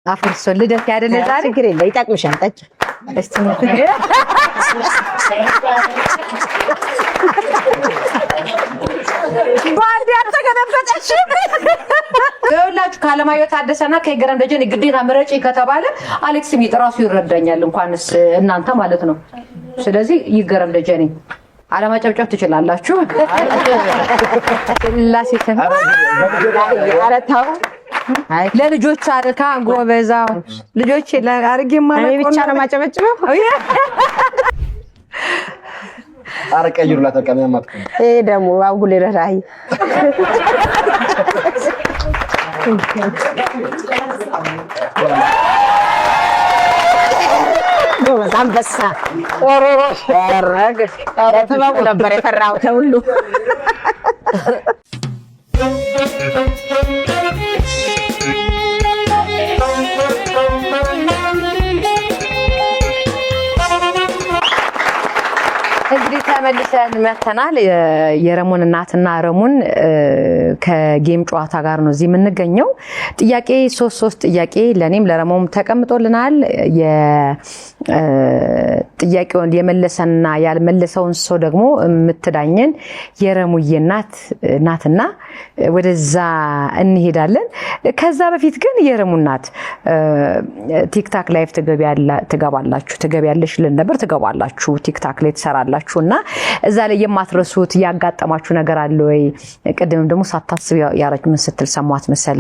አፍርሶ ልደት ያደለ ዛሬ ችግር የለም ይጣቅምሻል ጠጭ እስቲ ባንዲ አተገነበጠሽ ይኸውላችሁ ካለማየሁ ታደሰና ከገረም ደጀን ግዴታ ምረጪ ከተባለ አሌክስ ሚጥራሱ ይረዳኛል እንኳንስ እናንተ ማለት ነው ስለዚህ ይገረም ደጀኔ አለማጨብጨብ ትችላላችሁ ላሲተም አረታው ለልጆች አርካ ጎበዛው ልጆች ለአርጌ ማለት ነው ብቻ ነው ማጨበጭበው አረቀይሩላ ተቀመያ ማጥቁ ደሞ አጉል ረራይ በዛም በሳ ወሮሮ ያረግ ተባው ነበር የፈራው ሁሉ እንግዲህ ተመልሰን መተናል የረሙን እናትና ረሙን ከጌም ጨዋታ ጋር ነው እዚህ የምንገኘው ጥያቄ 3 ጥያቄ ለኔም ለረሙም ተቀምጦልናል የጥያቄውን የመለሰና ያልመለሰውን ሰው ደግሞ የምትዳኘን የረሙዬ እናትና ወደዛ እንሄዳለን ከዛ በፊት ግን የረሙ እናት ቲክታክ ላይቭ ትገባላችሁ ልነበር ትገባላችሁ ቲክታክ ላይ ትሰራላችሁና እዛ ላይ የማትረሱት ያጋጠማችሁ ነገር አለ ወይ ቀደምም ደግሞ ሳታስብ ያረች ምን ስትል ሰማት መሰለ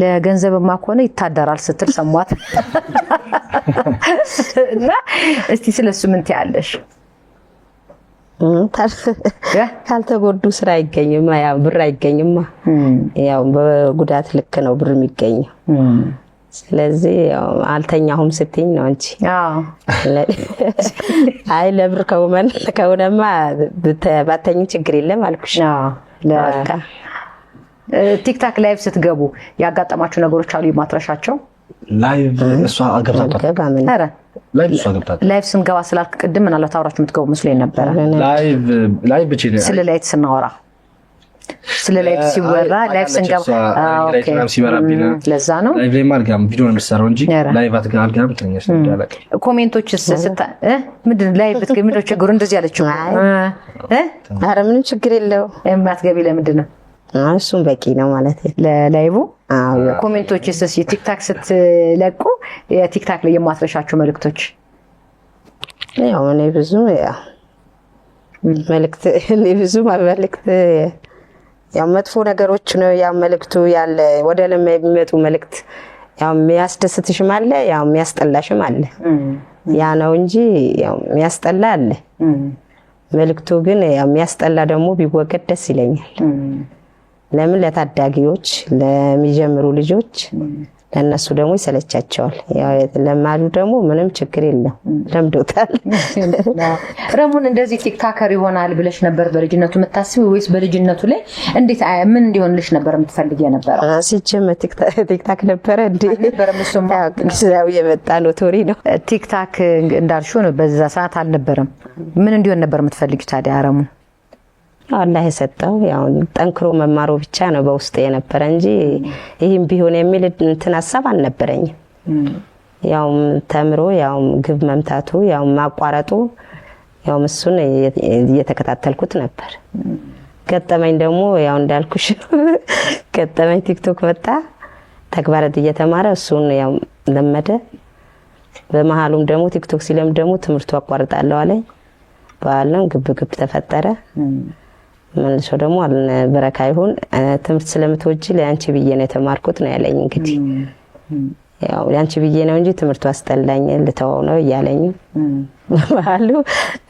ለገንዘብማ ከሆነ ይታደራል ስትል ሰማት እና እስቲ ስለሱ ምን ትያለሽ ካልተጎዱ ስራ አይገኝም ያው ብር አይገኝም ያው በጉዳት ልክ ነው ብር የሚገኘው ስለዚህ አልተኛሁም ስትኝ ነው እንጂ አይ ለብር ከሆነማ ባተኝ ችግር የለም አልኩሽ ለካ ቲክታክ ላይቭ ስትገቡ ያጋጠማችሁ ነገሮች አሉ የማትረሻቸው ላይቭ እሷ አገብታታ ላይቭ ስንገባ ስላልክ ቅድም ምን አለ ታውራችሁ የምትገቡ መስሎኝ ነበር ላይቭ ብቻ ስለ ላይቭ ስናወራ ስለ ላይቭ ሲወራ ላይቭ ስንገባ ኦኬ ለዛ ነው ላይቭ ላይ ማልጋም ቪዲዮ ነው የምሰራው እንጂ ላይቭ አትጋልጋም ትኛሽ እንዳለቀ ኮሜንቶችስ ምንድን ላይቭ ትገምዶ ችግሩ እንደዚህ ያለችው ኧረ ምንም ችግር የለው የማትገቢ ለምንድን ነው እሱም በቂ ነው ማለት ለላይቭ ኮሜንቶችስ የቲክታክ ስትለቁ የቲክታክ ላይ የማትረሻቸው መልእክቶች ያው እኔ ብዙ መልእክት ያው መጥፎ ነገሮች ነው ያው መልእክቱ ያለ ወደ ለማ የሚመጡ መልእክት ያው የሚያስደስትሽም አለ ያው የሚያስጠላሽም አለ ያ ነው እንጂ ያው የሚያስጠላ አለ መልእክቱ ግን ያው የሚያስጠላ ደግሞ ቢወገድ ደስ ይለኛል ለምን ለታዳጊዎች ለሚጀምሩ ልጆች ለነሱ ደግሞ ይሰለቻቸዋል ያው ለማሉ ደግሞ ምንም ችግር የለም ለምዶታል ረሙን እንደዚህ ቲክታከር ይሆናል ብለሽ ነበር በልጅነቱ የምታስቢው ወይስ በልጅነቱ ላይ እንዴት ምን እንዲሆንልሽ ነበር የምትፈልጊ ነበር ሲጀም ቲክታክ ነበር እንዴ ነበር መስማ ያው የመጣ ነው ቶሪ ነው ቲክታክ እንዳልሽው ነው በዛ ሰዓት አልነበረም ምን እንዲሆን ነበር የምትፈልጊ ታዲያ ረሙን አላህ የሰጠው ያው ጠንክሮ መማሩ ብቻ ነው በውስጤ የነበረ እንጂ ይሄም ቢሆን የሚል እንትን ሐሳብ አልነበረኝም ያው ተምሮ ያው ግብ መምታቱ ያው ማቋረጡ ያው እሱን እየተከታተልኩት ነበር ገጠመኝ ደግሞ ያው እንዳልኩሽ ገጠመኝ ቲክቶክ መጣ ተግባራት እየተማረ እሱን ያው ለመደ በመሃሉም ደግሞ ቲክቶክ ሲለም ደግሞ ትምህርቱ አቋርጣለሁ አለኝ ባለም ግብ ተፈጠረ መልሶ ደግሞ በረካ ይሁን ትምህርት ስለምትወጂ ለአንቺ ብዬ ነው የተማርኩት ነው ያለኝ እንግዲህ ያው ለአንቺ ብዬ ነው እንጂ ትምህርቱ አስጠላኝ ልተወው ነው ያለኝ ባሉ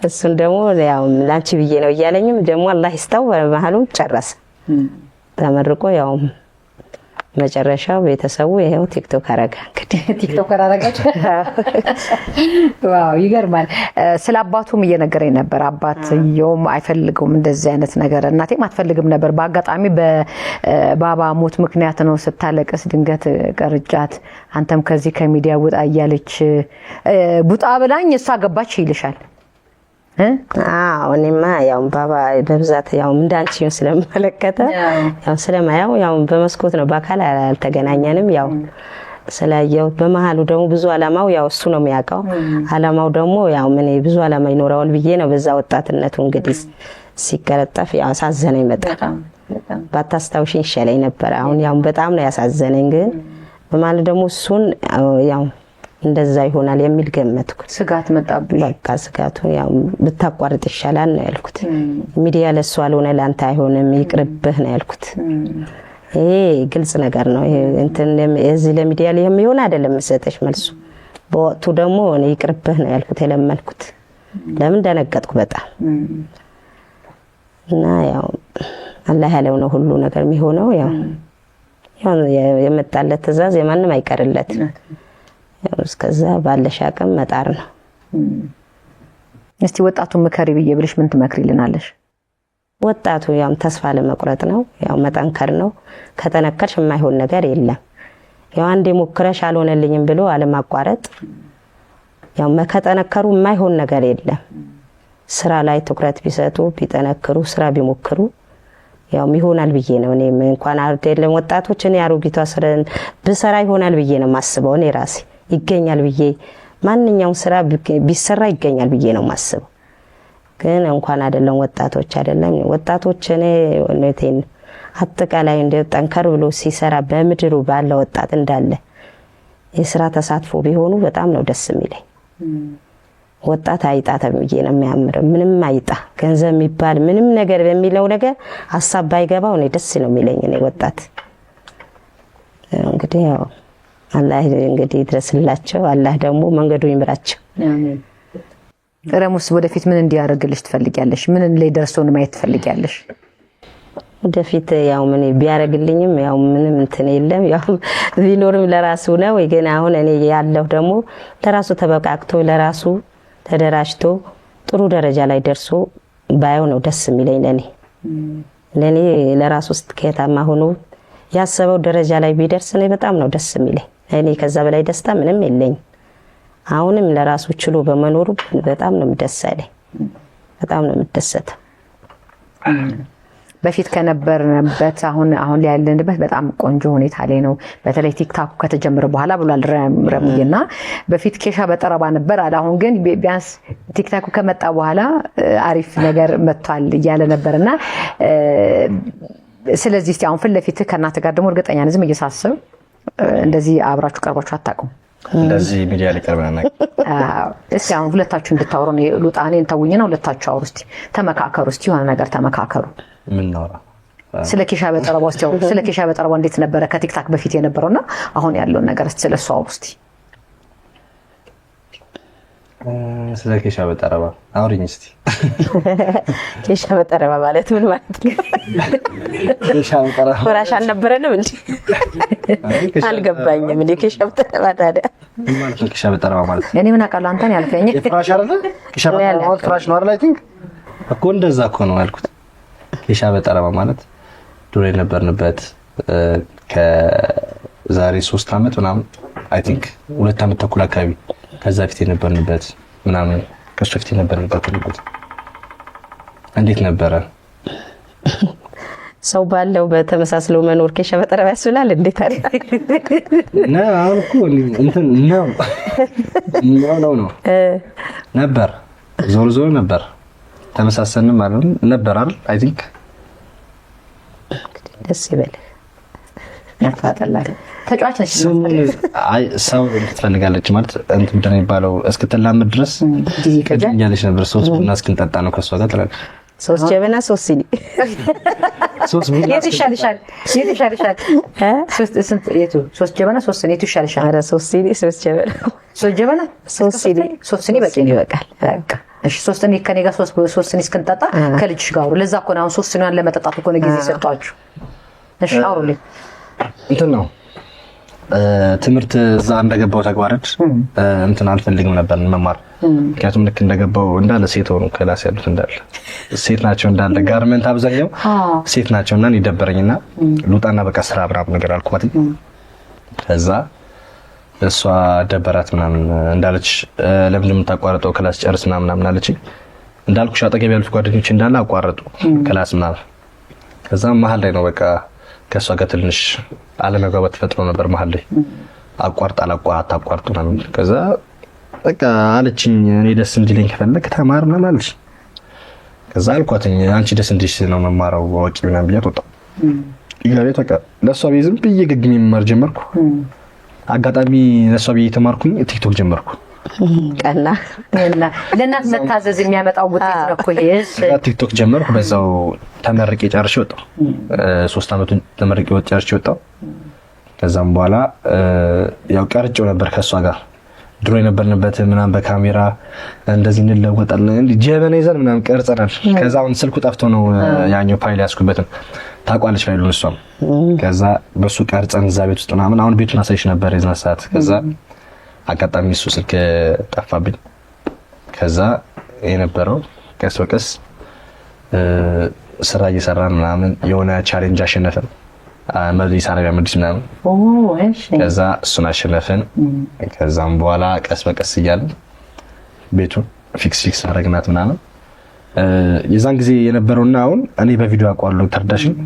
እሱን ደግሞ ያው ለአንቺ ብዬ ነው ያለኝም ደግሞ አላህ ይስታው በመሃሉ ጨረሰ ተመርቆ ያው መጨረሻው ቤተሰቡ ይሄው ቲክቶክ አረጋ እንግዲህ ቲክቶክ አረጋች ዋው ይገርማል ስለአባቱም እየነገረኝ ነበር አባትየውም አይፈልግም እንደዚህ አይነት ነገር እናቴም አትፈልግም ነበር በአጋጣሚ በባባ ሞት ምክንያት ነው ስታለቅስ ድንገት ቀርጫት አንተም ከዚህ ከሚዲያ ውጣ እያለች ቡጣ ብላኝ እሷ ገባች ይልሻል እኔማ ያው ባባ በብዛት ያው እንዳንቺው ስለመለከተ ያው ስለማያው ያው በመስኮት ነው በአካል አልተገናኘንም ያው ስላየው በመሃሉ ደግሞ ብዙ አላማው ያው እሱ ነው የሚያውቀው። አላማው ደግሞ ያው ምን ብዙ አላማ ይኖረዋል ብዬ ነው በዛ ወጣትነቱ እንግዲህ ሲቀረጠፍ ያው አሳዘነኝ በጣም ባታስታውሽኝ ይሻለኝ ነበር። አሁን ያው በጣም ነው ያሳዘነኝ። ግን በመሃሉ ደግሞ እሱን ያው እንደዛ ይሆናል የሚል ገመትኩ። ስጋት መጣብኝ። በቃ ስጋቱ ያው ብታቋርጥ ይሻላል ነው ያልኩት። ሚዲያ ለሱ አልሆነ ላንተ አይሆንም ይቅርብህ ነው ያልኩት። ይሄ ግልጽ ነገር ነው። ይሄ እንትን እዚህ ለሚዲያ ላይ የሚሆን አይደለም መሰጠሽ መልሱ። በወቅቱ ደግሞ እኔ ይቅርብህ ነው ያልኩት የለመንኩት። ለምን ደነገጥኩ በጣም እና ያው አላህ ያለው ነው ሁሉ ነገር የሚሆነው። ያው የመጣለት ትዕዛዝ የማንም አይቀርለት። ያው እስከዛ ባለሽ አቅም መጣር ነው። እስቲ ወጣቱን ምከሪ ብዬ ብልሽ ምን ትመክሪልናለሽ? ወጣቱ ያው ተስፋ ለመቁረጥ ነው። ያው መጠንከር ነው። ከተነከርሽ የማይሆን ነገር የለም። ያው አንዴ ሞክረሽ አልሆነልኝም ብሎ አለማቋረጥ። ያው ከተነከሩ የማይሆን ነገር የለም። ስራ ላይ ትኩረት ቢሰጡ ቢጠነክሩ ስራ ቢሞክሩ ያው ይሆናል ብዬ ነው እኔ እንኳን አይደለም ወጣቶች እኔ አሮጊቷ ስራን ብሰራ ይሆናል ብዬ ነው ማስበው። እኔ ራሴ ይገኛል ብዬ ማንኛውም ስራ ቢሰራ ይገኛል ብዬ ነው ማስበው። ግን እንኳን አይደለም ወጣቶች አይደለም ወጣቶች እኔ እነቴን አጠቃላይ እንደ ጠንከር ብሎ ሲሰራ በምድሩ ባለ ወጣት እንዳለ የስራ ተሳትፎ ቢሆኑ በጣም ነው ደስ የሚለኝ። ወጣት አይጣ ተብዬ ነው የሚያምረው። ምንም አይጣ ገንዘብ የሚባል ምንም ነገር በሚለው ነገር ሐሳብ ባይገባው ነው ደስ ነው የሚለኝ እኔ ወጣት። እንግዲህ ያው አላህ እንግዲህ ድረስላቸው። አላህ ደግሞ መንገዱ ይምራቸው። አሜን። ረሙስ ወደፊት ምን እንዲያደርግልሽ ትፈልጊያለሽ? ምን ላይ ደርሶ ነው ማየት ትፈልጊያለሽ? ወደፊት ያው ምን ቢያደርግልኝም ያው ምንም እንትን የለም። ያው ቢኖርም ለራሱ ነው። ግን አሁን እኔ ያለው ደግሞ ለራሱ ተበቃቅቶ ለራሱ ተደራጅቶ ጥሩ ደረጃ ላይ ደርሶ ባየው ነው ደስ የሚለኝ ለኔ ለራሱ ስኬታማ ሆኖ ያሰበው ደረጃ ላይ ቢደርስ ነው በጣም ነው ደስ የሚለኝ። እኔ ከዛ በላይ ደስታ ምንም የለኝ። አሁንም ለራሱ ችሎ በመኖሩ በጣም ነው የምደሰተው። በጣም ነው የምደሰተው። በፊት ከነበርንበት አሁን ላይ ያለንበት በጣም ቆንጆ ሁኔታ ላይ ነው። በተለይ ቲክታክ ከተጀመረ በኋላ ብሏል ረሙዬና በፊት ኬሻ በጠረባ ነበር አለ። አሁን ግን ቢያንስ ቲክታክ ከመጣ በኋላ አሪፍ ነገር መጥቷል እያለ ነበርና ስለዚህ እስቲ አሁን ፍለፊት ከእናንተ ጋር ደግሞ እርግጠኛ ነኝ ዝም እየሳሰብ እንደዚህ አብራችሁ ቀርባችሁ አታውቁም። እንደዚህ ሚዲያ ላይ ቀርበናል። እስቲ አሁን ሁለታችሁ እንድታወሩ ነው ሉጣኔን ተውኝና ሁለታችሁ አውሩ እስቲ ተመካከሩ። እስቲ የሆነ ነገር ተመካከሩ። ምን ነው ስለ ኬሻ በጠረባው እስቲ አውሩ። ስለ ኬሻ በጠረባው እንዴት ነበረ ከቲክታክ በፊት የነበረውና አሁን ያለውን ነገር እስቲ ስለሱ አውሩ እስቲ። ስለ ኬሻ በጠረባ አውሪኝ እስቲ። ኬሻ በጠረባ ማለት ምን ማለት ነው? ኬሻ በጠረባ ፍራሽ አልነበረንም እንዴ? አልገባኝም። እንዴ ኬሻ በጠረባ ታዲያ ምን ማለት ነው? ኬሻ በጠረባ ማለት እኔ ምን አውቃለሁ? አንተን ያልከኝ ፍራሽ አይደለ? ኬሻ በጠረባ ፍራሽ ነው አይደል? አይ ቲንክ እኮ እንደዛ እኮ ነው ያልኩት። ኬሻ በጠረባ ማለት ድሮ የነበርንበት ከዛሬ 3 አመት ምናምን አይ ቲንክ 2 አመት ተኩል አካባቢ ከዛ ፊት የነበርንበት ምናምን ከሱ ፊት የነበርንበት እንዴት ነበረ? ሰው ባለው በተመሳስለው መኖር ኬሻ በጠረባ ያስብላል እንዴ ታዲያ? ነው አሁን እኮ እንትን ነው ነበር ዞር ነበር ተመሳሰልንም ማለት ነበር አይደል? አይ ቲንክ ደስ ይበል ያፋጠላል። ተጫዋች ነች። አይ ሰው ትፈልጋለች ማለት እንትን ምንድን ነው የሚባለው እስክትላመድ ድረስ ጊዜ ከጃለች ነበር። 3 ቡና እስክንጠጣ ነው ከሷ ጋር ትላለች። 3 ጀበና 3 ሲኒ 3 ቡና የቱ ይሻልሻል? 3 ጀበና 3 ሲኒ የቱ ይሻልሻል? ኧረ 3 ሲኒ 3 ጀበና 3 ጀበና 3 ሲኒ 3 ሲኒ በቂ ይበቃል። በቃ እሺ 3 ሲኒ ከኔ ጋር 3 ሲኒ እስክንጠጣ ከልጅሽ ጋር ለዛ እኮ ነው አሁን 3 ሲኒዋን ለመጠጣት እኮ ነው ጊዜ ሰጣችሁ። እሺ አውሩልኝ። እንትን ነው ትምህርት እዛ እንደገባው ተግባረድ እንትን አልፈልግም ነበር መማር። ምክንያቱም ልክ እንደገባው እንዳለ ሴት ሆኑ ክላስ ያሉት እንዳለ ሴት ናቸው እንዳለ ጋርመንት አብዛኛው ሴት ናቸውና ይደበረኝና ሉጣና በቃ ስራ አብራም ነገር አልኳት። ከዛ እሷ ደበራት ምናምን እንዳለች ለምን እንደምታቋርጠው ክላስ ጨርስ ምናምን አለች። እንዳልኩሽ አጠገብ ያሉት ጓደኞች እንዳለ አቋረጡ ክላስ ምናምን። ከዛ መሀል ላይ ነው በቃ ከሷ ጋር ትንሽ አለመግባባት ተፈጥሮ ነበር መሀል ላይ። አቋርጥ አታቋርጡ ምናምን ከዛ በቃ አለችኝ እኔ ደስ እንዲለኝ ከፈለክ ተማር ምናምን አለች ከዛ አልኳትኝ አንቺ ደስ እንዲልሽ ነው መማራው ወቂ ምናምን ብያት ወጣሁ ይጋቤት በቃ ለሷ ቤዝም ብዬ ግግም መማር ጀመርኩ አጋጣሚ ለሷ ቤት ተማርኩኝ ቲክቶክ ጀመርኩ ቀና ለእናት መታዘዝ የሚያመጣው ውጤት ነው እኮ ይሄ ቲክቶክ ጀመርኩ በዛው ተመርቄ ጨርሼ ወጣሁ 3 አመቱን ተመርቄ ጨርሼ ወጣሁ ከዛም በኋላ ያው ቀርጬው ነበር ከሷ ጋር ድሮ የነበርንበት ምናምን በካሜራ እንደዚህ እንለወጣለን እንዴ ጀበና ይዘን ምናምን ቀርጸናል ከዛውን ስልኩ ጠፍቶ ነው ያኛው ፋይል ያስኩበትን ታቋለች ፋይሉን እሷም ከዛ በሱ ቀርጸን እዛ ቤት ውስጥ ምናምን አሁን ቤቱን አሳይሽ ነበር የዝና ሰዓት ከዛ አጋጣሚ እሱ ስልክ ጠፋብኝ ከዛ የነበረው ቀስ በቀስ ስራ እየሰራን ምናምን የሆነ ቻሌንጅ አሸነፈን መድሪስ አረቢያ መድሪስ ምናምን እሺ ከዛ እሱን አሸነፈን ከዛም በኋላ ቀስ በቀስ እያልን ቤቱን ፊክስ አረግናት ምናምን የዛን ጊዜ የነበረውና አሁን እኔ በቪዲዮ አቋርጬው ተርዳሽን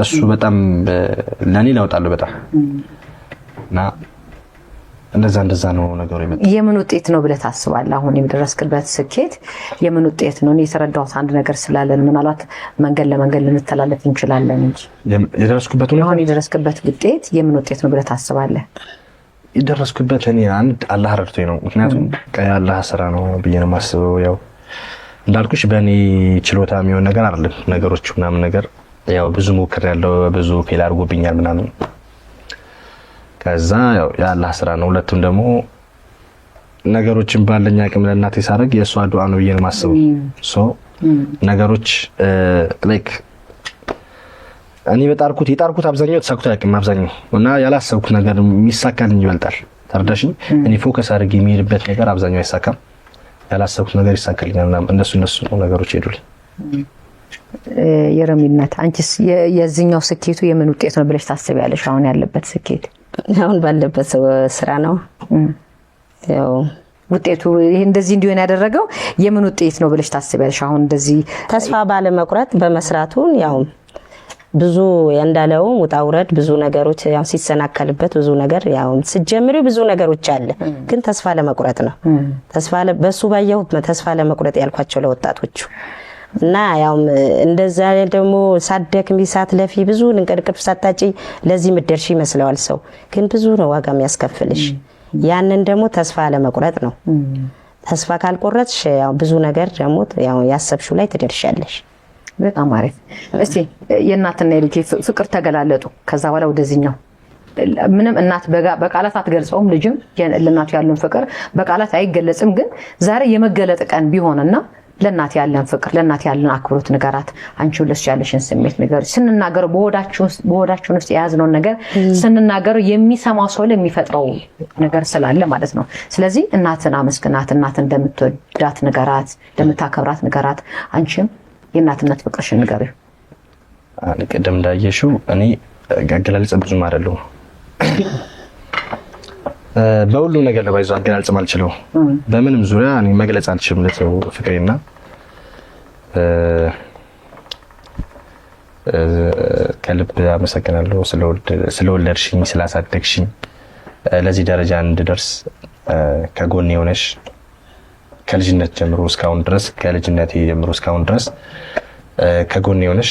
እሱ በጣም ለኔ ላውጣለሁ በጣም እና እንደዛ ነው ነገሩ ይመጣ የምን ውጤት ነው ብለህ ታስባለህ አሁን የደረስክበት ስኬት የምን ውጤት ነው እኔ የተረዳሁት አንድ ነገር ስላለን ምናልባት መንገድ ለመንገድ ልንተላለፍ እንችላለን እንጂ የደረስኩበት ነው አሁን የደረስክበት ውጤት የምን ውጤት ነው ብለህ ታስባለህ የደረስኩበት እኔ አንድ አላህ ረድቶኝ ነው ምክንያቱም አላህ ስራ ነው ብዬ ነው የማስበው ያው እንዳልኩሽ በእኔ ችሎታ የሚሆን ነገር አይደለም ነገሮች ምናምን ነገር ያው ብዙ ሞክር ያለው ብዙ ፌል አድርጎብኛል ምናምን ከዛ ያው የአላህ ስራ ነው ሁለቱም ደግሞ ነገሮችን ባለኛ አቅም ለእናቴ ሳረግ የሷ ዱዓ ነው ብዬ ነው የማስበው ነገሮች ላይክ እኔ የጣርኩት አብዛኛው ተሳክቶ ያቅም አብዛኛው እና ያላሰብኩት ነገር የሚሳካልኝ ይበልጣል ተርዳሽኝ እኔ ፎከስ አድርጌ የሚሄድበት ነገር አብዛኛው አይሳካም ያላሰብኩት ነገር ይሳካልኛል እንደሱ ነገሮች ሄዱልኝ የረሚነት አንቺስ የዚህኛው ስኬቱ የምን ውጤት ነው ብለሽ ታስቢያለሽ አሁን ያለበት ስኬት አሁን ባለበት ስራ ነው ያው ውጤቱ ይሄ እንደዚህ እንዲሆን ያደረገው የምን ውጤት ነው ብለሽ ታስቢያለሽ አሁን እንደዚህ ተስፋ ባለ መቁረጥ በመስራቱ ያው ብዙ እንዳለው ውጣውረድ ብዙ ነገሮች ያው ሲሰናከልበት ብዙ ነገር ያው ሲጀምሩ ብዙ ነገሮች አለ ግን ተስፋ ለመቁረጥ ነው በሱ ባየው ተስፋ ለመቁረጥ ያልኳቸው ለወጣቶቹ እና ያው እንደዛ ደግሞ ሳደክም ቢሳት ለፊ ብዙ እንቅርቅፍ ሳታጪ ለዚህ ምድርሽ ይመስላል ሰው ግን ብዙ ነው ዋጋ የሚያስከፍልሽ ያንን ደግሞ ተስፋ ለመቁረጥ ነው ተስፋ ካልቆረጥሽ ያው ብዙ ነገር ደግሞ ያው ያሰብሽው ላይ ትደርሻለሽ በጣም አሪፍ እስቲ የእናትና የልጅ ፍቅር ተገላለጡ ከዛ በኋላ ወደዚህኛው ምንም እናት በቃላት አትገልጸውም ልጅም ለእናቱ ያለን ፍቅር በቃላት አይገለጽም ግን ዛሬ የመገለጥ ቀን ቢሆንና ለእናት ያለን ፍቅር ለእናት ያለን አክብሮት ንገራት አንቺው ለሱ ያለሽን ስሜት ንገር ስንናገር በሆዳችን ውስጥ የያዝነው ነገር ስንናገር የሚሰማው ሰው ለሚፈጥረው ነገር ስላለ ማለት ነው ስለዚህ እናትን አመስግናት እናት እንደምትወዳት ንገራት እንደምታከብራት ንገራት አንቺም የእናትነት ፍቅርሽን ንገሪው ቀደም እንዳየሽው እኔ አገላለጽ ብዙም አይደለም በሁሉ ነገር ለባይዞ አገላለጽ ማልችለው በምንም ዙሪያ እኔ መግለጽ አልችልም ለሰው ፍቅሬና ከልብ አመሰግናለሁ ስለወለድሽኝ ስላሳደግሽኝ ለዚህ ደረጃ እንድደርስ ከጎኔ ሆነሽ ከልጅነት ጀምሮ እስካሁን ድረስ ከልጅነቴ ጀምሮ እስካሁን ድረስ ከጎኔ ሆነሽ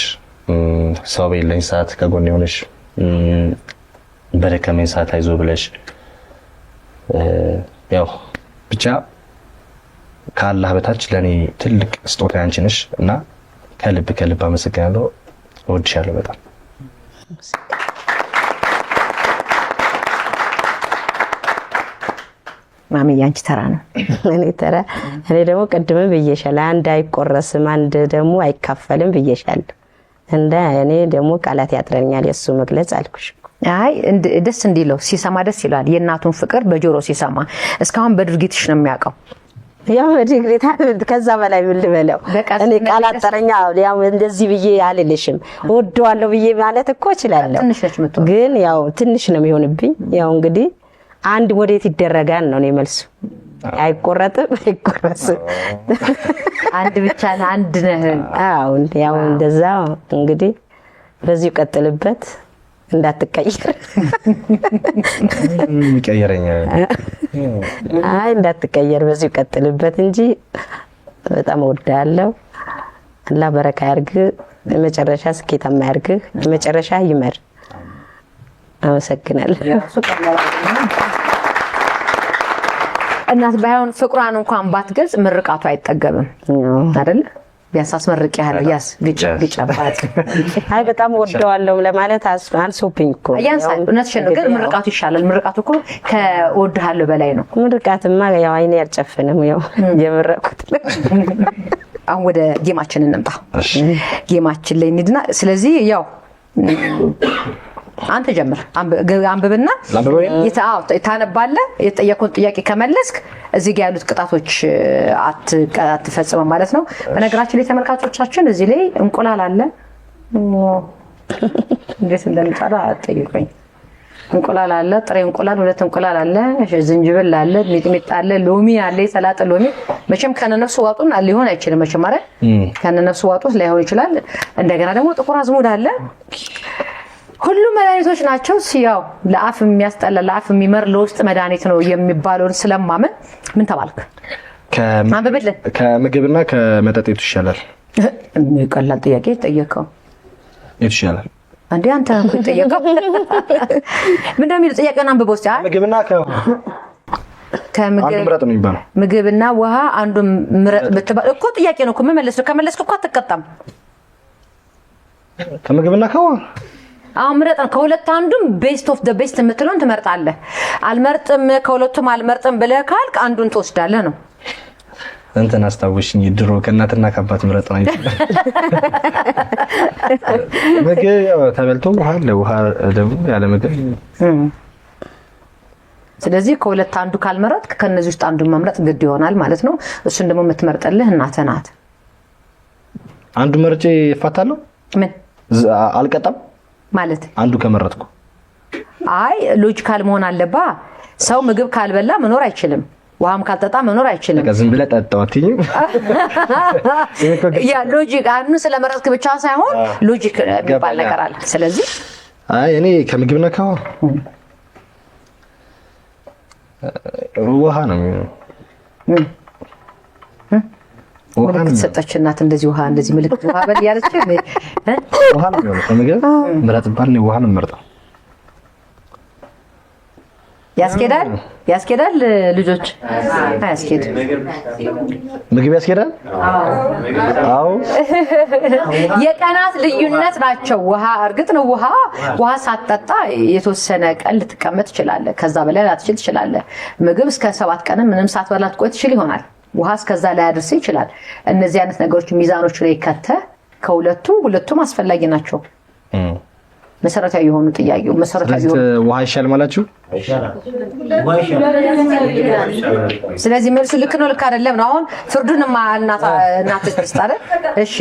ሰው በሌለኝ ሰዓት ከጎኔ ሆነሽ በደከመኝ ሰዓት አይዞ ብለሽ ያው ብቻ ከአላህ በታች ለኔ ትልቅ ስጦታ አንቺ ነሽ እና ከልብ አመሰግናለሁ እወድሻለሁ በጣም ማሚ ያንቺ ተራ ነው እኔ ደግሞ ቀድመ ብዬሻል አንድ አይቆረስም አንድ ደግሞ አይካፈልም ብዬሻል እንደ እኔ ደግሞ ቃላት ያጥረኛል የሱ መግለጽ አልኩሽ አይ ደስ እንዲለው ሲሰማ ደስ ይላል የእናቱን ፍቅር በጆሮ ሲሰማ እስካሁን በድርጊትሽ ነው የሚያውቀው ያው በድርጊት ከዛ በላይ ምን ልበለው እኔ ቃላት ጠረኛ ያው እንደዚህ ብዬ አልልሽም ወደዋለሁ ብዬ ማለት እኮ እችላለሁ ግን ያው ትንሽ ነው የሚሆንብኝ ያው እንግዲህ አንድ ወዴት ይደረጋል ነው መልሱ አይቆረጥም አይቆረስም አንድ ብቻ ነው አንድ ነህ አዎ ያው እንደዛ እንግዲህ በዚህ ቀጥልበት እንዳትቀየር ይቀየረኛል። አይ እንዳትቀየር በዚሁ ቀጥልበት እንጂ በጣም እወዳለሁ። አላህ በረካ ያርግ፣ የመጨረሻ ስኬታማ ያርግ፣ የመጨረሻ ይመር። አመሰግናለሁ። እናት ባይሆን ፍቅሯን እንኳን ባትገልጽ ምርቃቱ አይጠገብም አይደል? ቢያንስ አስመርቅ ያለው ያስ ግጭባት አይ በጣም ወደዋለሁ ለማለት አንሶብኝ እኮ ያንስ እውነትሽን ነው። ግን ምርቃቱ ይሻላል። ምርቃቱ እኮ ከወድሃለሁ በላይ ነው። ምርቃትማ ያው አይኔ ያልጨፍንም ያው የምረቁት። አሁን ወደ ጌማችን እንምጣ። ጌማችን ላይ እንሂድና ስለዚህ ያው አንተ ጀምር አንብብና ታነባለህ። የተጠየቁን ጥያቄ ከመለስክ እዚህ ጋር ያሉት ቅጣቶች አትፈጽም ማለት ነው። በነገራችን ላይ ተመልካቾቻችን እዚህ ላይ እንቁላል አለ። እንዴት እንደምጣራ አትጠይቁኝ። እንቁላል አለ፣ ጥሬ እንቁላል 2 እንቁላል አለ፣ ዝንጅብል አለ፣ ሚጥሚጣ አለ፣ ሎሚ አለ፣ ሰላጣ ሎሚ። መቼም ከነነፍሱ ዋጡን ሊሆን አይችልም። መቼም ማለት ከነነፍሱ ዋጡት ላይሆን ይችላል። እንደገና ደግሞ ጥቁር አዝሙድ አለ። ሁሉ መድኃኒቶች ናቸው። ሲያው ለአፍ የሚያስጠላ ለአፍ የሚመር ለውስጥ መድኃኒት ነው የሚባለውን ስለማመን ምን ተባልክ? ከምግብና ከመጠጥ የቱ ይሻላል? ቀላል ጥያቄ ጠየቀው። የቱ ይሻላል እንዴ አንተ እኮ ጠየቀው። ምን እንደሚል ጥያቄውን አንብበው እስቲ። ምግብና ከምግብ ምረጥ ነው የሚባለው። ምግብና ውሃ አንዱን ምረጥ ብትባል እኮ ጥያቄ ነው እኮ መመለስ ነው። ከመለስክ እኮ አትቀጣም። ከምግብና ከውሃ አሁን ምረጥ ነው። ከሁለት አንዱም ቤስት ኦፍ ዘ ቤስት የምትለውን ትመርጣለህ። አልመርጥም ከሁለቱም አልመርጥም ብለህ ካልክ አንዱን ትወስዳለህ ነው። እንትን አስታውሽኝ ድሮ ከእናትና ከአባት ምረጥ ነው ይባላል። ምግብ ተበልቶ ውሃ ደግሞ ያለ ምግብ። ስለዚህ ከሁለት አንዱ ካልመረጥክ ከነዚህ ውስጥ አንዱን መምረጥ ግድ ይሆናል ማለት ነው። እሱን ደግሞ የምትመርጥልህ እናትህ ናት። አንዱ መርጬ እፋታለሁ። ምን አልቀጣም ማለት አንዱ ከመረጥኩ? አይ ሎጂካል መሆን አለባ። ሰው ምግብ ካልበላ መኖር አይችልም። ውሃም ካልጠጣ መኖር አይችልም። ዝም ብለህ ጠጣው አትይኝም? ያ ሎጂክ አንዱ ስለመረጥክ ብቻ ሳይሆን ሎጂክ የሚባል ነገር አለ። ስለዚህ አይ እኔ ከምግብና ከውሃ ውሃ ነው ምልክት ሰጠች እናት። እንደዚህ ውሃ እንደዚህ ምልክት ውሃ በል ያለች ውሃ ነው የሚሆነው። ከምግብ ምረጥ ባል ውሃ ነው የምመርጠው። ያስኬዳል ልጆች አያስኬድ። ምግብ ያስኬዳል። አዎ የቀናት ልዩነት ናቸው። ውሃ እርግጥ ነው ውሃ ሳትጠጣ የተወሰነ ቀን ልትቀመጥ ትችላለህ። ከዛ በላይ ላትችል ትችላለህ። ምግብ እስከ 7 ቀን ምንም ሳትበላ ትቆይ ትችል ይሆናል። ውሃ እስከዛ ላይ አድርስ ይችላል። እነዚህ አይነት ነገሮች ሚዛኖች ላይ ከተህ ሁለቱም አስፈላጊ ናቸው። መሰረታዊ የሆኑ ጥያቄው መሰረታዊ ውሃ ይሻል ማላችሁ? ስለዚህ መልሱ ልክ ነው ልክ አይደለም ነው። አሁን ፍርዱን እናት ተስታረ። እሺ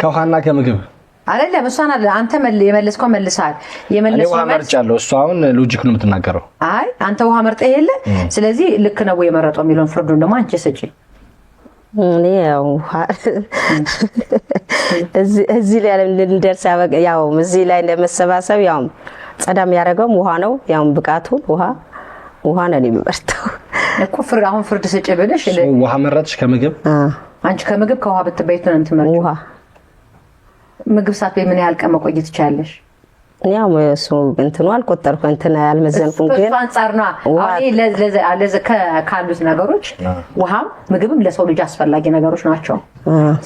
ከውሃና ከምግብ አይደለም እሷን አንተ የመለስከው መልሰሃል። የመለስከው ውሃ መርጫለሁ። እሷ አሁን ሎጂክ ነው የምትናገረው። አይ አንተ ውሃ መርጠህ የለ። ስለዚህ ልክ ነው የመረጠው የሚለውን ፍርዱን ደግሞ አንቺ ስጪ። እኔ ያው እዚህ ላይ ልንደርስ ያው እዚህ ላይ እንደመሰባሰብ ያው ጸዳም ያደረገው ውሃ ነው። ያው ብቃቱን ውሃ ነው የሚመርጠው እኮ። አሁን ፍርድ ስጪ ብለሽ ውሃ መረጥሽ ከምግብ? አንቺ ከምግብ ከውሃ ብትበይቱ ነው የምትመርጪው? ውሃ ምግብ ሳትበይ ምን ያህል ቀን መቆየት ትችያለሽ? ያው እሱ እንትኑ አልቆጠርኩም እንትን ያልመዘንኩም ግን አንፃር ነው። አሁን ካሉት ነገሮች ውሃም ምግብም ለሰው ልጅ አስፈላጊ ነገሮች ናቸው።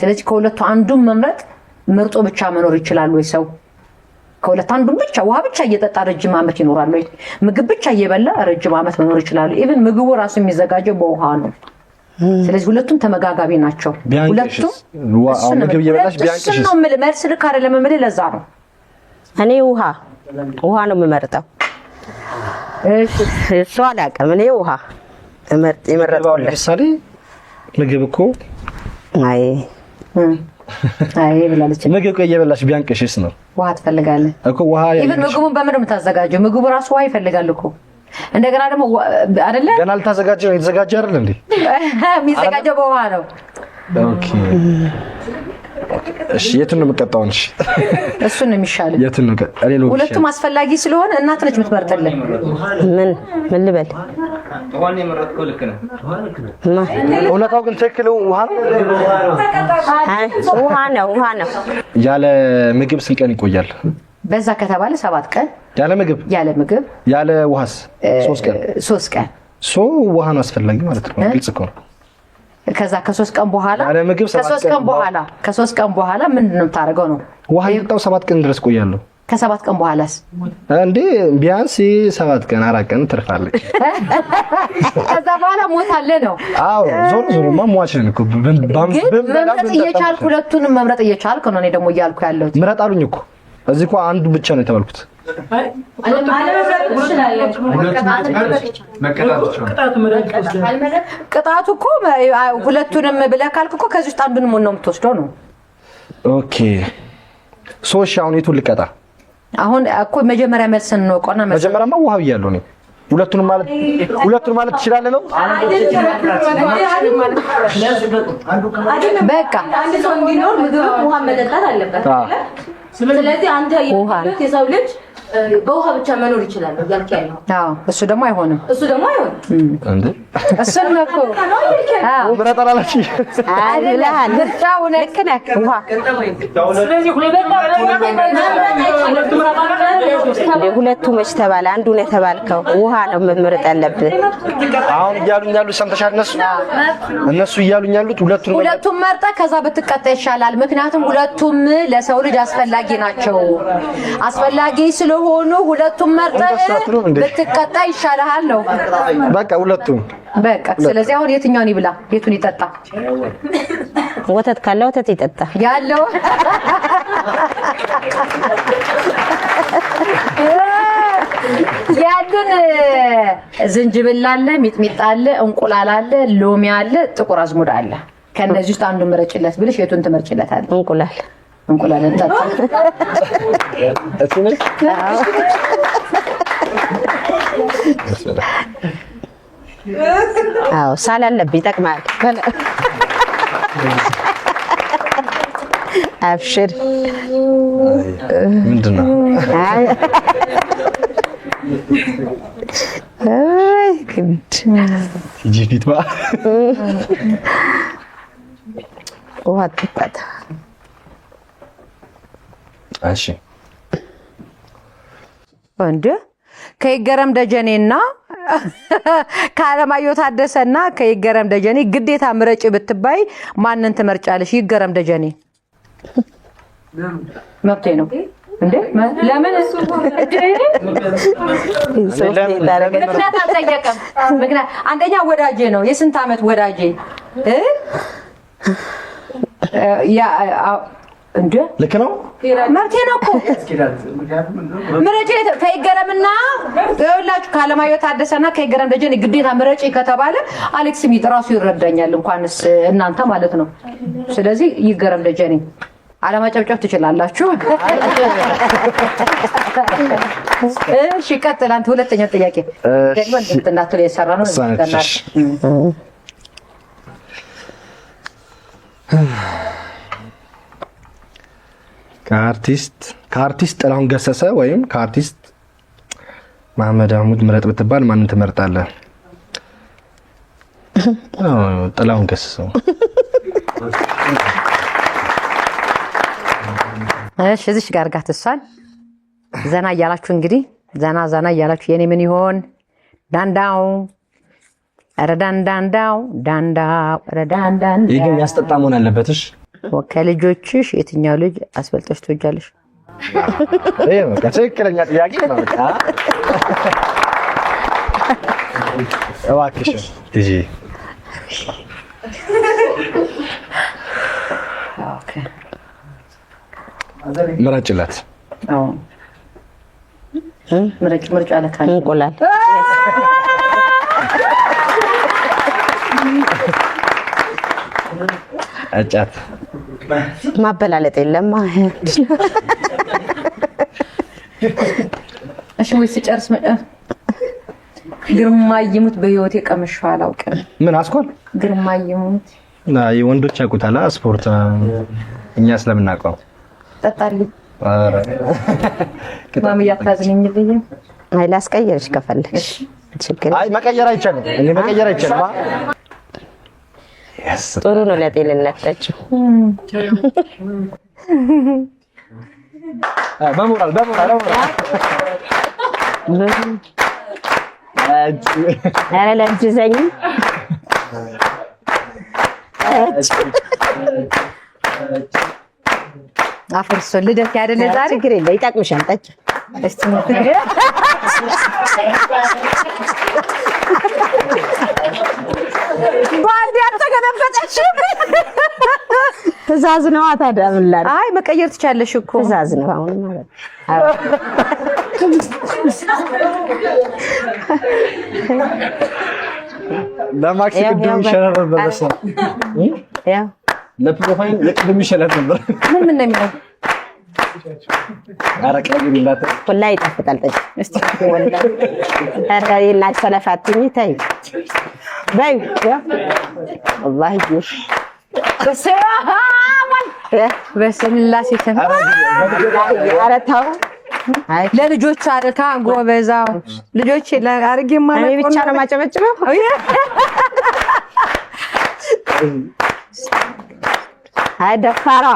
ስለዚህ ከሁለቱ አንዱን መምረጥ ምርጦ ብቻ መኖር ይችላል ወይ ሰው? ከሁለት አንዱን ብቻ ውሃ ብቻ እየጠጣ ረጅም ዓመት ይኖራል ወይ? ምግብ ብቻ እየበላ ረጅም ዓመት መኖር ይችላል? ኢቭን ምግቡ ራሱ የሚዘጋጀው በውሃ ነው። ስለዚህ ሁለቱም ተመጋጋቢ ናቸው። ሁለቱም ምግብ እየበላሽ ቢያንቅሽ ነው ማለት መልስ ልክ አይደለም ማለት ለዛ ነው። እኔ ውሃ ነው የምመርጠው። እሱ አላውቅም። እኔ ውሃ የመረጠው ለምሳሌ ምግብ እኮ አይ ብላለች። ምግብ እየበላሽ ቢያንቅሽስ ነው? ውሃ ትፈልጋለህ እኮ ውሃ ኢቭን ምግቡን በምን ነው የምታዘጋጀው? ምግቡ ራሱ ውሃ ይፈልጋል እኮ። እንደገና ደግሞ አይደለ ገና አልተዘጋጀ ነው። የተዘጋጀ አይደል እንዴ? የሚዘጋጀው በውሃ ነው። ኦኬ እሺ የቱን ነው የምትቀጣው? እሺ እሱን ነው የሚሻለው። የቱን ነው? ሁለቱም አስፈላጊ ስለሆነ እናት ነች የምትመርጥልህ። ምን ልበል? ውሃን የመረጥከው ልክ ነው። እውነታው ግን ትክክል ውሃ ነው። ውሃ ነው። ያለ ምግብ ስንት ቀን ይቆያል? በዛ ከተባለ 7 ቀን። ያለ ምግብ ያለ ውሃስ 3 ቀን። ውሃ ነው አስፈላጊ ማለት ነው። ግልጽ እኮ ነው። ከዛ ከ3 ቀን በኋላ ከ3 ቀን በኋላ ምንድን ነው የምታደርገው ነው? ውሃ ይጣው 7 ቀን ድረስ ቆያለሁ። ከ7 ቀን በኋላስ እንዴ ቢያንስ 7 ቀን 4 ቀን ትርፋለች። ከዛ በኋላ ሞታለ ነው። አዎ ዞሮማ ሟች ነን እኮ መምረጥ እየቻልኩ ሁለቱንም መምረጥ እየቻልኩ ነው። እኔ ደግሞ እያልኩ ያለሁት ምረጥ አሉኝ እኮ እዚህ እኮ አንዱ ብቻ ነው የተባልኩት። ቅጣቱ እኮ ሁለቱንም ብለህ ካልክ እኮ ከዚህ ውስጥ አንዱን ነው የምትወስደው ነው። ኦኬ ሶሽ አሁን የቱን ልቀጣ? አሁን እኮ መጀመሪያ መልስን ነው ቆና መጀመሪያማ ውሃ ብያለሁ እኔ። ሁለቱንም ማለት ትችላለህ ነው? በቃ አንድ ሰው እንዲኖር ምግብ ውሃ መጠጣት አለበት። ስለዚህ አንተ የሰው ልጅ በውሃ ብቻ መኖር ይችላል ያልከ ያለው። አዎ እሱ ደግሞ አይሆንም። እንዴ እሱ ነው እኮ ብረጣላላችሁ አይደለም። ምርጫው ልክ ነህ። ውሃ ሁለቱ መች ተባለ? አንዱ ነው የተባልከው። ውሃ ነው መምረጥ ያለብህ። አሁን እያሉኝ ያሉት ሰምተሻል? እነሱ እያሉኝ ያሉት ሁለቱም መርጠህ ከዛ ብትቀጣ ይሻላል። ምክንያቱም ሁለቱም ለሰው ልጅ አስፈላጊ ናቸው። አስፈላጊ ስለሆኑ ሁለቱም መርጠህ ብትቀጣ ይሻልሃል ነው። በቃ ሁለቱም በቃ። ስለዚህ አሁን የትኛውን ይብላ? የቱን ይጠጣ? ወተት ካለ ወተት ይጠጣ ያለው ያሉን ዝንጅብል አለ፣ ሚጥሚጣ አለ፣ እንቁላል አለ፣ ሎሚ አለ፣ ጥቁር አዝሙድ አለ። ከነዚህ ውስጥ አንዱን ምረጭለት ብለሽ የቱን ትመርጭለታለሽ? እንቁላል እንጠጣ። አዎ ሳል አለብኝ። ይጠቅማል። አብሽር። ምንድን ነው? አይ ግድ ጂፒት ባ ውሃ ትጠጣ። እሺ እንዴ ከይገረም ደጀኔና ከአለማየሁ ታደሰና ከይገረም ደጀኔ ግዴታ ምረጭ ብትባይ ማንን ትመርጫለሽ? ይገረም ደጀኔ መብቴ ነው እንዴ? ለምን እሱ ምክንያት አልጠየቀም? ምክንያት አንደኛ ወዳጄ ነው። የስንት ዓመት ወዳጄ እንዴ ልክ ነው። መብቴ ነው እኮ ምረጪ። ከይገረምና ይኸውላችሁ ከአለማየሁ ታደሰና ከይገረም ደጀኔ ግዴታ ምረጪ ከተባለ አሌክስ ሚጥ ራሱ ይረዳኛል፣ እንኳንስ እናንተ ማለት ነው። ስለዚህ ይገረም ደጀኔ። አለማጨብጨብ ትችላላችሁ። እሺ ቀጥል አንተ። ሁለተኛው ጥያቄ ደግሞ እንዳትሉ የሰራ ነው። ከአርቲስት ጥላሁን ገሰሰ ወይም ከአርቲስት መሐመድ አህሙድ ምረጥ ብትባል ማንን ትመርጣለህ? ጥላሁን ገሰሰ። እሺ እዚህ ጋር ጋትሳል ዘና እያላችሁ እንግዲህ ዘና እያላችሁ የኔ ምን ይሆን ዳንዳው ረዳንዳንዳው ዳንዳው ረዳንዳንዳ ይሄ ግን ያስጠጣ መሆን አለበትሽ። ከልጆችሽ የትኛው ልጅ አስበልጠሽ ትወጃለሽ? ይሄ ነው ትክክለኛ ጥያቄ ነው። በቃ እባክሽ እጂ ኦኬ ምረጭለት። አዎ ምርጫ ለካኝ እንቁላል አጫት ማበላለጥ የለም። እሺ ወይስ ጨርስ ግርማ ይሙት በህይወቴ ቀምሼው አላውቅም። ምን አስኮል ግርማ ይሙት ወንዶች ያውቁታል። ስፖርት እኛ ስለምናውቀው ጠጣልኝ። ማሚ ያታዝኝልኝ። አይ ላስቀይርሽ ከፈለግሽ ችግር። አይ መቀየር አይቻልም። እኔ መቀየር አይቻልም። ጥሩ ነው ለጤንነት ጠጪው። በሞራል ኧረ ለእጅ ዘኝ አፍርሶ ልደት ያደለ ዛሬ ችግር የለም ይጠቅምሻል። ጠጪ እስቲ ባንዴ አልተገለበጠሽ። ትእዛዝ ነው ታዲያ ምን ላድርግ? አይ መቀየር ትቻለሽ እኮ ትእዛዝ ነው አሁን ማለት ለማክስ ቅድም ይሻላል ነበር። ያው ለፕሮፋይል ለቅድም ይሻላል ነበር። ምን ነው የሚለው? ኧረ ቀይሪ እንዳት ወላሂ ይጣፍጣል። ጠጪ እስቲ ወላሂ ኧረ የእናትሽ ሰለፋትኝ ተይ በይ ወላሂ ጁስ በስላሴ ተፈራ ኧረ ተው ለልጆች አርካ ጎበዛው ልጆች ለአርጌ ማለት እኔ ብቻ ነው ማጨበጭበው። አይ ደፋራ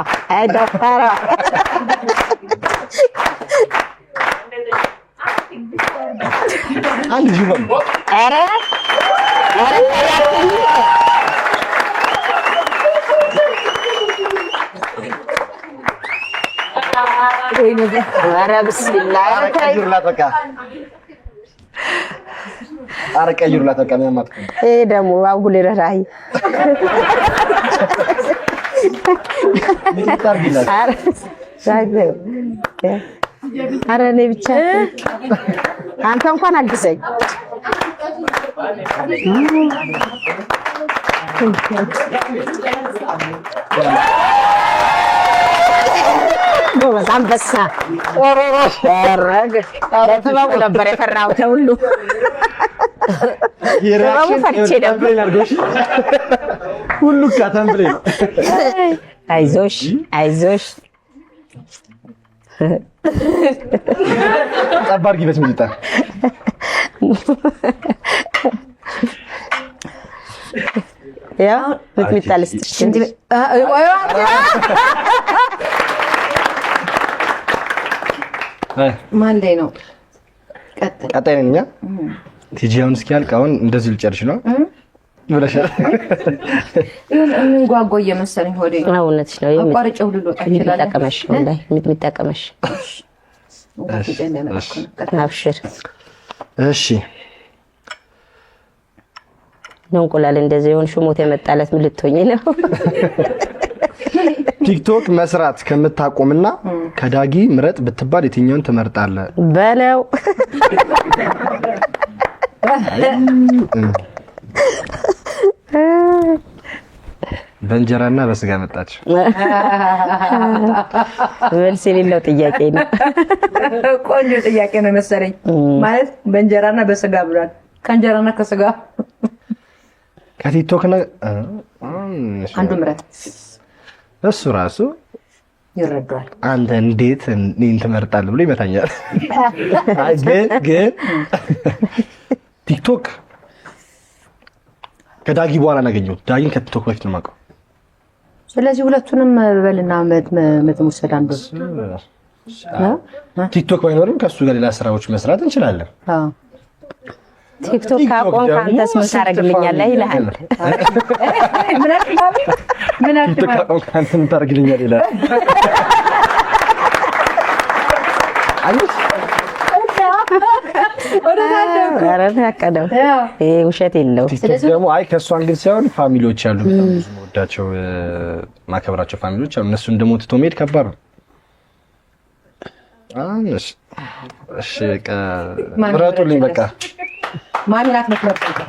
አንድ ጅባም ኧረ ኧረ ብስሚላህ ቀይሩላት በቃ። ኧረ ቀይሩላት በቃ። ምንም አትቀይሩ። ይሄ ደግሞ አጉል ረራይ ኧረ እኔ ብቻ አንተ እንኳን አግዘኝ። ጎበዝ አንበሳ ለጥበቡ ነበር የፈራሁት ሁሉ ጥበቡ ፈርቼ ነበር። ሁሉ ካታምብሌ ነው። አይዞሽ ጠባር ጊበት ሚጣ ያው ሚጣ ልስጥሽ እንዴ? ማን ላይ ነው? ቀጣይ ነኝ እኛ ቲጂ አሁን እስኪ ያልቅ አሁን እንደዚህ ልጨርሽ ነው ብለሻል። ጓጓ እየመሰለኝ ሆዴ እውነትሽ ነው። አቋርጬው ልሎጥ ይችላል። የሚጠቀመሽ ወላሂ የሚጠቀመሽ አብሽር። እሺ እንቁላል እንደዚህ የሆንሽ ሞት የመጣለት ምን ልትሆኚ ነው? ቲክቶክ መስራት ከምታቆምና ከዳጊ ምረጥ ብትባል የትኛውን ትመርጣለህ? በለው በእንጀራና በስጋ መጣች። መልስ የሌለው ጥያቄ ነው። ቆንጆ ጥያቄ ነው መሰለኝ። ማለት በእንጀራና በስጋ ብሏል። ከእንጀራና ከስጋ ከቲክቶክ ነው አንዱ ምረጥ። እሱ ራሱ ይረዳል። አንተ እንዴት እኔን ትመርጣለህ ብሎ ይመታኛል። ግን ቲክቶክ ከዳጊ በኋላ እናገኘው። ዳጊን ከቲክቶክ በፊት ነው የማውቀው። ስለዚህ ሁለቱንም በልና መጥሙሰድ አንዱ ቲክቶክ ባይኖርም ከሱ ጋር ሌላ ስራዎች መስራት እንችላለን። ቲክቶክ ካቆም ካንተስ ምን ታረግልኛለህ ይላል። ምን ቲክቶክ ካቆም ካንተ ምን ታረግልኛለህ ይላል። ኧረ ያቀደው ይሄ ውሸት የለው። ቲክቶክ ደግሞ አይ ከእሷ እንግዲህ ሳይሆን ፋሚሊዎች ያሉ በጣም ብዙ መወዳቸው ማከብራቸው ፋሚሊዎች አሉ። እነሱ እንደሞት ቶ መሄድ ከባድ ነው። እሺ በቃ ምረጡልኝ። በቃ ማን ናት የምትመርጠው?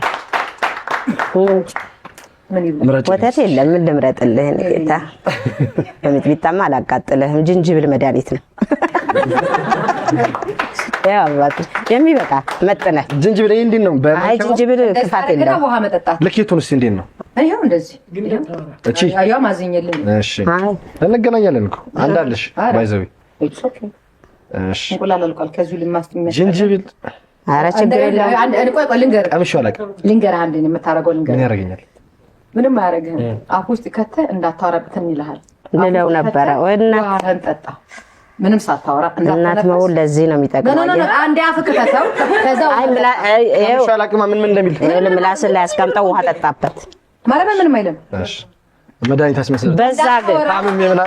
ወተት የለም። ምን ልምረጥልህ? እኔ ጌታ በሚጥሚጣማ አላቃጥልህም። ዝንጅብል መድኃኒት ነው። ያው አባቴ የሚበቃ መጥነህ ዝንጅብል እንዴት ነው? አይ ዝንጅብል ክፋት የለውም። ውሃ መጠጣት ልኬቱን እስኪ እንዴት ነው? አይው እንደዚህ እቺ ያው ማዘኝልኝ እሺ እንገናኛለን እኮ አንዳለሽ ባይዘዊ እሺ እንቁላል አልቋል ከዚህ ልማስተም ጅንጅብል ኧረ ችግር የለም አንድ ቆይ ልንገርህ ቀምሼው አላውቅም ልንገርህ አንዴ ነው የምታረገው ልንገርህ ምን ያደርገኛል ምንም አያረግህም አፍ ውስጥ ከተህ እንዳታወራበትን ይልሃል ልለው ነበረ ወይና ዋህን ጠጣ ምንም ሳታወራ እናት መውል ለዚህ ነው የሚጠቅመው አንዴ አፍ ከተተው ከዛ ቀምሼው አላውቅም ምን እንደሚል ምላስ ላይ አስቀምጠው ውሃ ጠጣበት ማለት ምንም አይልም እሺ መድኃኒት አስመስል በዛ ግን ታምም ይብላ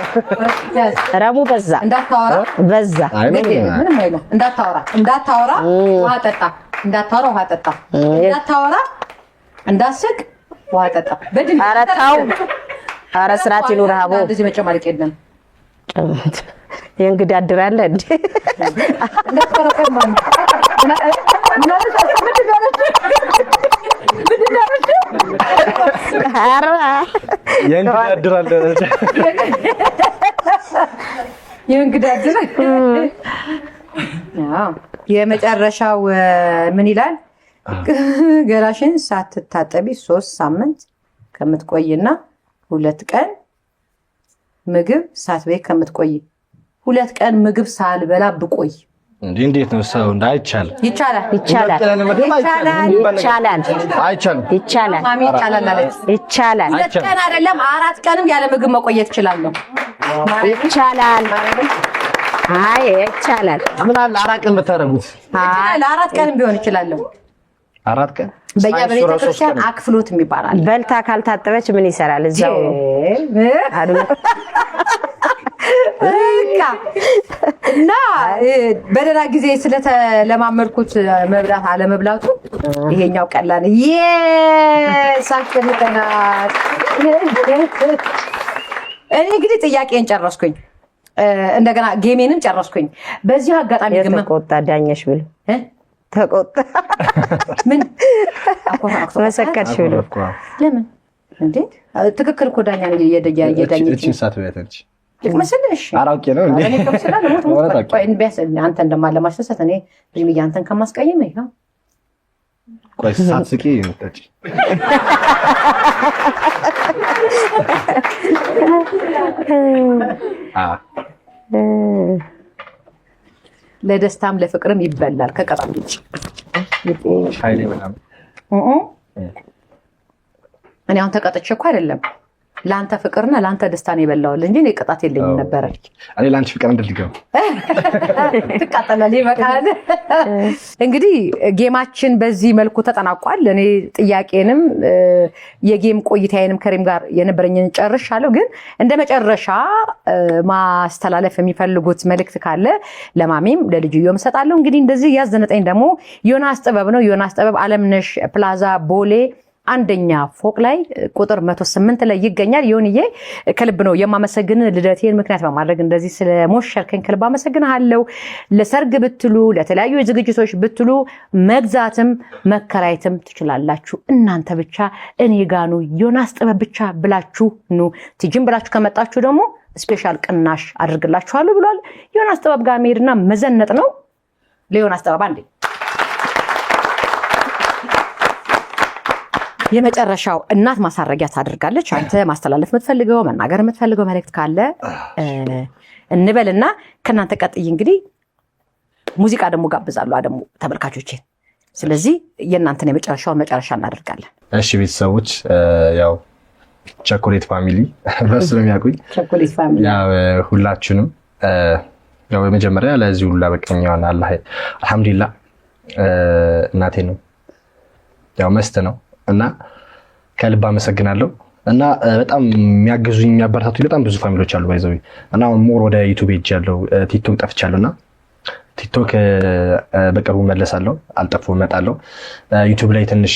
ረሙ በዛ እንዳታወራ በዛ ምንም አይልም እንዳታወራ ውሃ ጠጣ እንዳታወራ ውሃ ጠጣ እንዳታወራ እንዳስቅ ውሃ ጠጣ በድን ኧረ ተው ኧረ ስርዓት ይኑር ሀቦ እንደዚህ መጨማለቅ የለም የእንግዲህ አድራለ እንዴ የመጨረሻው ምን ይላል ገላሽን ሳትታጠቢ 3 ሳምንት ከምትቆይና 2 ቀን ምግብ ሳትበይ ከምትቆይ 2 ቀን ምግብ ሳልበላ ብቆይ እንዴት ነው ሰው እንዳይቻል ይቻላል ይቻላል ይቻላል 2 ቀን አይደለም 4 ቀንም ያለ ምግብ መቆየት እችላለሁ ይቻላል አይ ይቻላል ምን አለ 4 ቀን ብታረጉት ይቻላል 4 ቀንም ቢሆን እችላለሁ 4 ቀን በየቤተ ክርስቲያን አክፍሎት የሚባላል በልታ ካልታጠበች ምን ይሰራል እዛው እና በደህና ጊዜ ስለተለማመድኩት መብላት አለመብላቱ ይሄኛው ቀላል ሳክልተናል እኔ እንግዲህ ጥያቄን ጨረስኩኝ እንደገና ጌሜንም ጨረስኩኝ በዚህ አጋጣሚ ተቆጣ ዳኛሽ ብሎ ተቆጣ ምን መሰከርሽ ብሎ ለምን እንዴ ትክክል እኮ ዳኛ ነው የዳኛች እቺን ሳትበያተች ልክመስልሽ አራውቄ ነው እንዴ እኔ ከምስላለ ቆይ እንቢያስ አንተ እንደማለማሽሰት እኔ ሪም ያንተን ከማስቀየም ይሄ ቆይ ሳትስቂ እንጠጪ ለደስታም ለፍቅርም ይበላል ከቀጣም ልጅ ሻይሌ በጣም እኔ አሁን ተቀጥቼ እኮ አይደለም ላንተ ፍቅርና ላንተ ደስታ ነው የበላውል እንጂ እኔ ቅጣት የለኝም ነበር እኔ ላንቺ ፍቅር እንድልገው ትቃጠላለህ ይበቃል እንግዲህ ጌማችን በዚህ መልኩ ተጠናቋል እኔ ጥያቄንም የጌም ቆይታዬንም ከሪም ጋር የነበረኝን ጨርሻለሁ ግን እንደ መጨረሻ ማስተላለፍ የሚፈልጉት መልእክት ካለ ለማሚም ለልጅዮም ሰጣለሁ እንግዲህ እንደዚህ ያዘነጠኝ ደግሞ ዮናስ ጥበብ ነው ዮናስ ጥበብ አለምነሽ ፕላዛ ቦሌ አንደኛ ፎቅ ላይ ቁጥር 108 ላይ ይገኛል ዮንዬ ከልብ ነው የማመሰግን ልደቴን ምክንያት በማድረግ እንደዚህ ስለሞሸርከኝ ከልብ አመሰግናለሁ ለሰርግ ብትሉ ለተለያዩ ዝግጅቶች ብትሉ መግዛትም መከራየትም ትችላላችሁ እናንተ ብቻ እኔ ጋኑ ዮናስ ጥበብ ብቻ ብላችሁ ኑ ትጅም ብላችሁ ከመጣችሁ ደግሞ ስፔሻል ቅናሽ አድርግላችኋለሁ ብሏል ዮናስ ጥበብ ጋር መሄድና መዘነጥ ነው ለዮናስ ጥበብ አንዴ የመጨረሻው እናት ማሳረጊያ ታደርጋለች አንተ ማስተላለፍ የምትፈልገው መናገር የምትፈልገው መልእክት ካለ እንበልና ከናንተ ቀጥይ እንግዲህ ሙዚቃ ደግሞ ጋብዛለሁ አደሙ ተመልካቾቼ ስለዚህ የናንተን የመጨረሻውን መጨረሻ እናደርጋለን እሺ ቤተሰቦች ያው ቸኮሌት ፋሚሊ በስ ነው የሚያቁኝ ቸኮሌት ፋሚሊ ያው ሁላችሁንም ያው በመጀመሪያ ለዚህ ሁሉ አበቀኛውን አላህ አልহামዱሊላህ እናቴ ነው ያው መስት ነው እና ከልብ አመሰግናለሁ እና በጣም የሚያግዙኝ የሚያበረታቱኝ በጣም ብዙ ፋሚሊዎች አሉ ባይዘው እና አሁን ሞር ወደ ዩቲዩብ ሄጃለሁ ቲክቶክ ጠፍቻለሁና ቲክቶክ በቅርቡ መለሳለሁ አልጠፋው እመጣለሁ ዩቲዩብ ላይ ትንሽ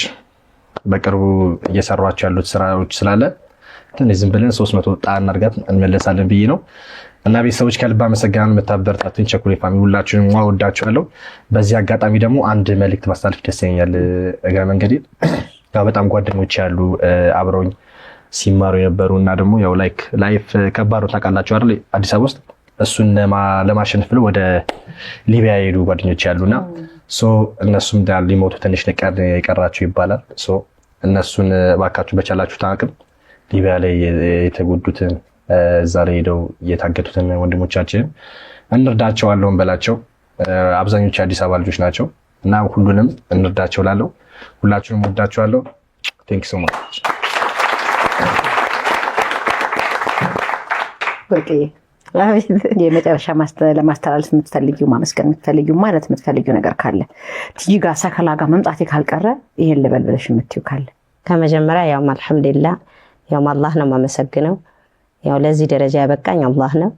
በቅርቡ እየሰራኋቸው ያሉት ስራዎች ስላለ ትንሽ ዝም ብለን 300 ጣን አድርጋት እንመለሳለን ብዬ ነው እና ቤተሰቦች ከልብ አመሰግናለሁ መታበረታቱኝ ቸኮሌት ፋሚሊ ሁላችሁንም ወዳችኋለሁ በዚህ አጋጣሚ ደግሞ አንድ መልእክት ማስተላለፍ ደስ ይለኛል እግረ መንገዴ በጣም ጓደኞች ያሉ አብረውኝ ሲማሩ የነበሩ እና ደግሞ ያው ላይፍ ከባድ ነው ታውቃላችሁ አይደል አዲስ አበባ ውስጥ እሱን ለማሸነፍ ብለው ወደ ሊቢያ የሄዱ ጓደኞች ያሉና ሶ እነሱም ሊሞቱ ትንሽ ነገር የቀራቸው ይባላል ሶ እነሱን እባካችሁ በቻላችሁት አቅም ሊቢያ ላይ የተጎዱትን እዛ ላይ ሄደው የታገቱትን ወንድሞቻችንን እንርዳቸዋለሁ እንበላቸው። አብዛኞቹ የአዲስ አበባ ልጆች ናቸው እና ሁሉንም እንርዳቸው ላለው ሁላችሁንም ወዳችኋለሁ። ቴንክ ዩ ሶ ማች። ወርቄ የመጨረሻ ለማስተላለፍ የምትፈልጊው ማመስገን የምትፈልጊው ማለት የምትፈልጊው ነገር ካለ ቲጂ ጋር ሰከላ ጋር መምጣቴ ካልቀረ ይሄን ልበል ብለሽ የምትይው ካለ? ከመጀመሪያ ያው አልሐምዱሊላህ ያው አላህ ነው የማመሰግነው። ያው ለዚህ ደረጃ ያበቃኝ አላህ ነው።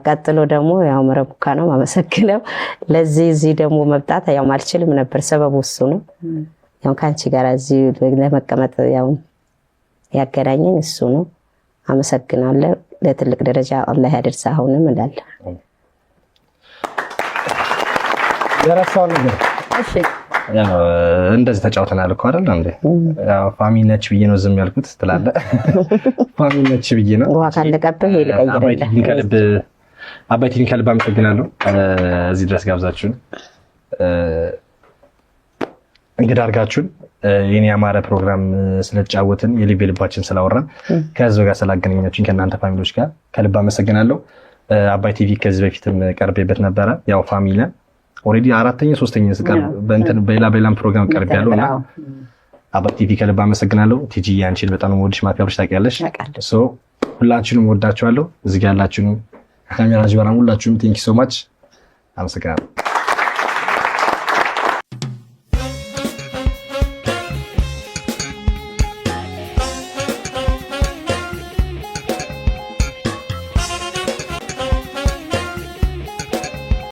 ቀጥሎ ደግሞ ያው መረቡካ ነው የማመሰግነው። ለዚህ ደግሞ መብጣት ያው አልችልም ነበር፣ ሰበቡ እሱ ነው። ያው ካንቺ ጋር እዚህ ለመቀመጥ ያው ያገናኘኝ እሱ ነው። አመሰግናለሁ። ለትልቅ ደረጃ አላህ ያደርስ አሁንም እላለሁ። የረሳው ነገር እሺ፣ ያው እንደዚህ ተጫውተናል እኮ አይደል እንዴ? ያው ፋሚሊ ነች ብዬ ነው ዝም ያልኩት ትላለህ። ፋሚሊ ነች ብዬ ነው። ውሃ ካለቀብህ ይልቀይራል። አባይቲን ከልብ አመሰግናለሁ። እዚህ ድረስ ጋብዛችሁን እንግዳ አድርጋችሁን የኔ ያማረ ፕሮግራም ስለተጫወትን የልብ ልባችን ስላወራን ከህዝብ ጋር ስላገናኛችሁን ከእናንተ ፋሚሊዎች ጋር ከልብ አመሰግናለሁ። አባይ ቲቪ ከዚህ በፊትም ቀርቤበት ነበረ። ያው ፋሚሊ ኦልሬዲ አራተኛ ሶስተኛ ስቀርብ በሌላም ፕሮግራም ቀርቤያለሁ እና አባይ ቲቪ ከልብ አመሰግናለሁ። ቲጂ አንቺን በጣም ወድሽ ማክበርሽ ታውቂያለሽ። ሶ ሁላችሁንም ወዳችኋለሁ። እዚህ ጋር ያላችሁንም ካሜራ ጅበራም ሁላችሁም ቴንክ ዩ ሶ ማች አመሰግናለሁ።